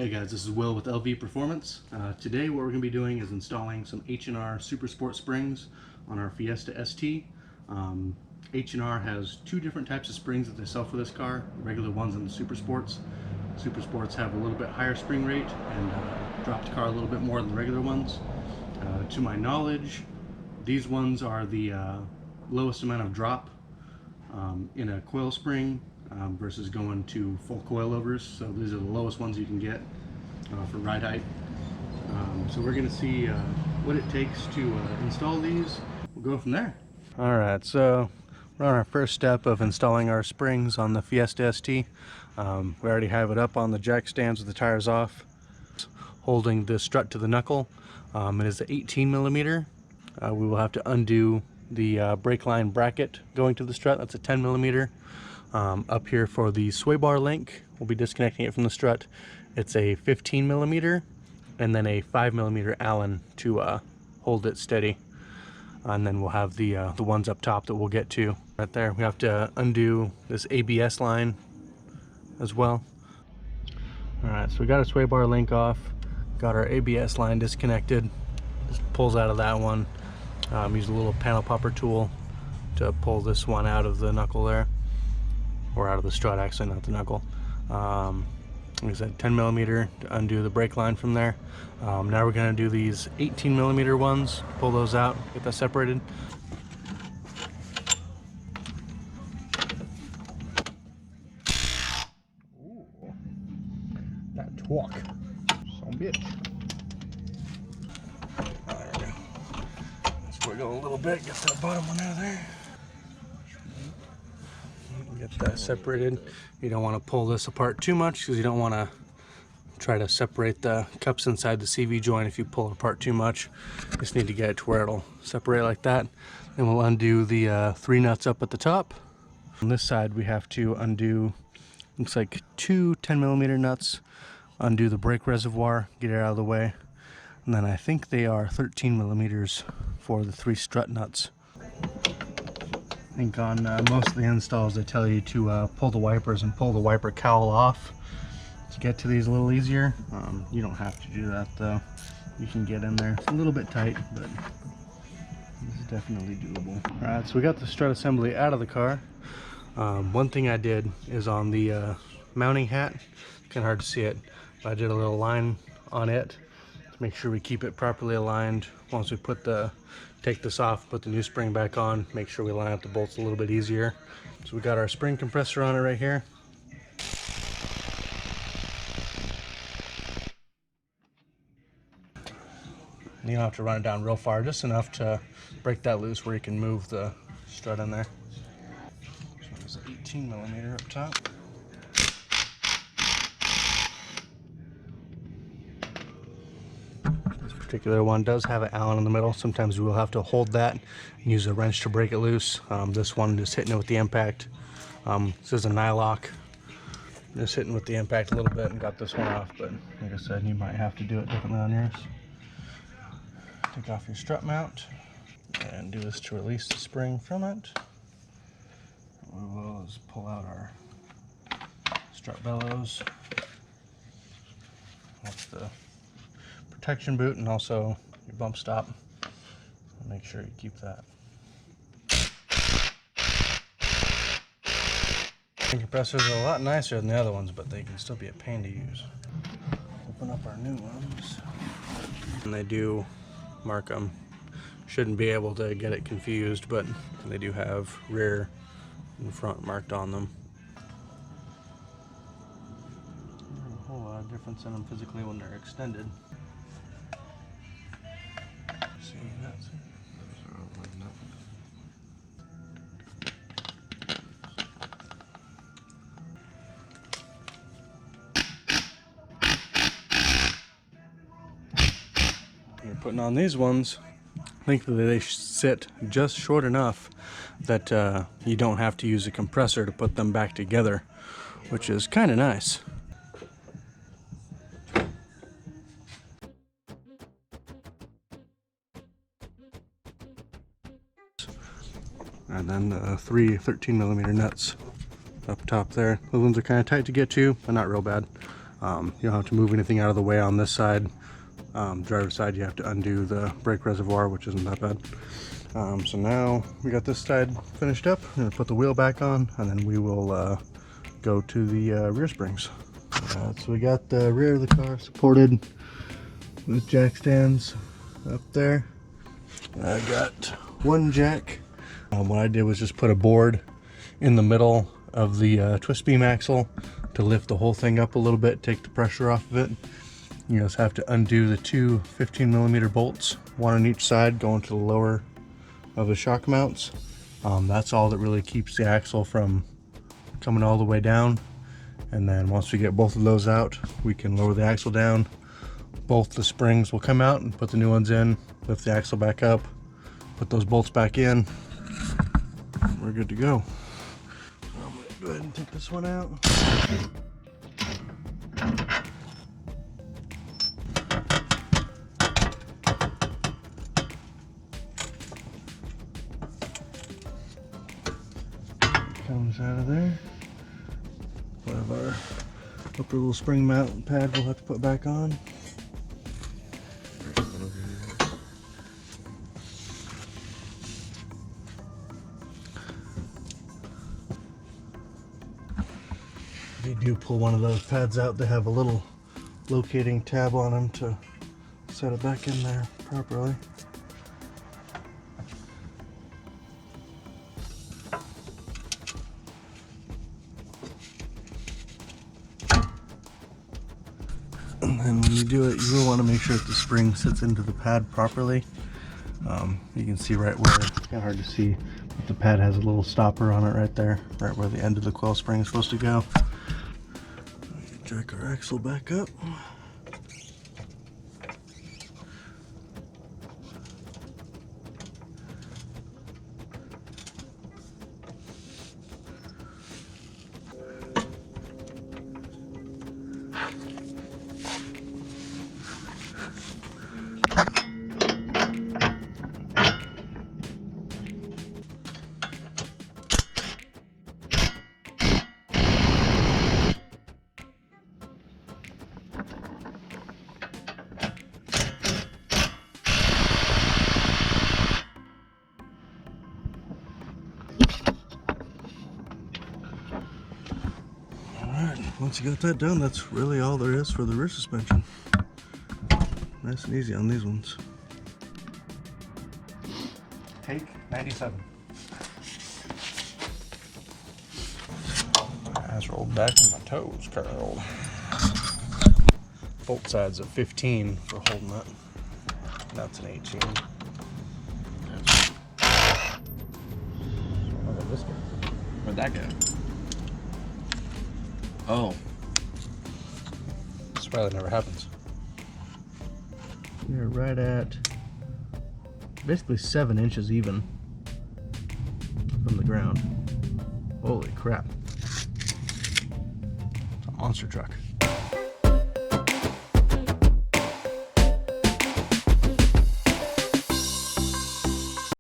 Hey guys, this is Will with LV Performance. Today what we're going to be doing is installing some H&R Super Sport springs on our Fiesta ST. H&R has two different types of springs that they sell for this car, the regular ones and the Super Sports. Super Sports have a little bit higher spring rate and drop the car a little bit more than the regular ones. To my knowledge, these ones are the lowest amount of drop in a coil spring versus going to full coilovers. So these are the lowest ones you can get for ride height. So we're going to see what it takes to install these. We'll go from there. Alright, so we're on our first step of installing our springs on the Fiesta ST. We already have it up on the jack stands with the tires off, holding the strut to the knuckle. It is an 18 millimeter. We will have to undo the brake line bracket going to the strut. That's a 10 millimeter. Up here for the sway bar link, we'll be disconnecting it from the strut. It's a 15 millimeter and then a 5 millimeter Allen to hold it steady. And then we'll have the ones up top that we'll get to. Right there, we have to undo this ABS line as well. Alright, so we got our sway bar link off, got our ABS line disconnected. Just pulls out of that one. Use a little panel popper tool to pull this one out of the knuckle there. Or out of the strut, actually, not the knuckle. Like I said, 10 millimeter to undo the brake line from there. Now we're going to do these 18 millimeter ones, pull those out, get that separated. Ooh, that torque, some bitch. There we go. Let's wiggle a little bit, get that bottom one out of there. Get that separated. You don't want to pull this apart too much because you don't want to try to separate the cups inside the CV joint if you pull it apart too much. Just need to get it to where it'll separate like that. Then we'll undo the 3 nuts up at the top. On this side we have to undo, looks like 2 10 millimeter nuts, undo the brake reservoir, get it out of the way. And then I think they are 13 millimeters for the 3 strut nuts. I think on most of the installs they tell you to pull the wipers and pull the wiper cowl off to get to these a little easier. You don't have to do that though. You can get in there. It's a little bit tight, but this is definitely doable. Alright, so we got the strut assembly out of the car. One thing I did is on the mounting hat, kind of hard to see it, but I did a little line on it to make sure we keep it properly aligned. Once we take this off, put the new spring back on, make sure we line up the bolts a little bit easier. So we got our spring compressor on it right here. You don't have to run it down real far, just enough to break that loose where you can move the strut in there. So it's 18 millimeter up top. Particular one does have an Allen in the middle. Sometimes we will have to hold that and use a wrench to break it loose. This one just hitting it with the impact. This is a nylock. Just hitting with the impact a little bit and got this one off, but like I said, you might have to do it differently on yours. Take off your strut mount and do this to release the spring from it. What we will is pull out our strut bellows. That's the protection boot and also your bump stop. Make sure you keep that. The compressors are a lot nicer than the other ones, but they can still be a pain to use. Open up our new ones. And they do mark them. Shouldn't be able to get it confused, but they do have rear and front marked on them. There's a whole lot of difference in them physically when they're extended. See, that's it. Those are all lined up. We're putting on these ones. I think that they sit just short enough that you don't have to use a compressor to put them back together, which is kind of nice. And then the 3 13 millimeter nuts up top there. Those ones are kind of tight to get to, but not real bad. You don't have to move anything out of the way on this side. Driver's side, you have to undo the brake reservoir, which isn't that bad. So now we got this side finished up. I'm gonna put the wheel back on, and then we will go to the rear springs. So we got the rear of the car supported with jack stands up there. I got one jack. What I did was just put a board in the middle of the twist beam axle to lift the whole thing up a little bit, take the pressure off of it. You just have to undo the two 15mm bolts, one on each side going to the lower of the shock mounts. That's all that really keeps the axle from coming all the way down. And then once we get both of those out, we can lower the axle down. Both the springs will come out and put the new ones in, lift the axle back up, put those bolts back in. We're good to go. I'm gonna go ahead and take this one out. Comes out of there. One of our upper little spring mount pad we'll have to put back on. If you do pull one of those pads out, they have a little locating tab on them to set it back in there properly. And then when you do it, you will want to make sure that the spring sits into the pad properly. You can see right where, it's kind of hard to see, but the pad has a little stopper on it right there, right where the end of the coil spring is supposed to go. Jack our axle back up. Once you got that done, that's really all there is for the rear suspension. Nice and easy on these ones. Take 97. My ass rolled back and my toes curled. Bolt side's at 15 for holding that. That's an 18. This guy. Where'd that go? Oh. This probably never happens. We're right at basically 7 inches even from the ground. Holy crap. It's a monster truck.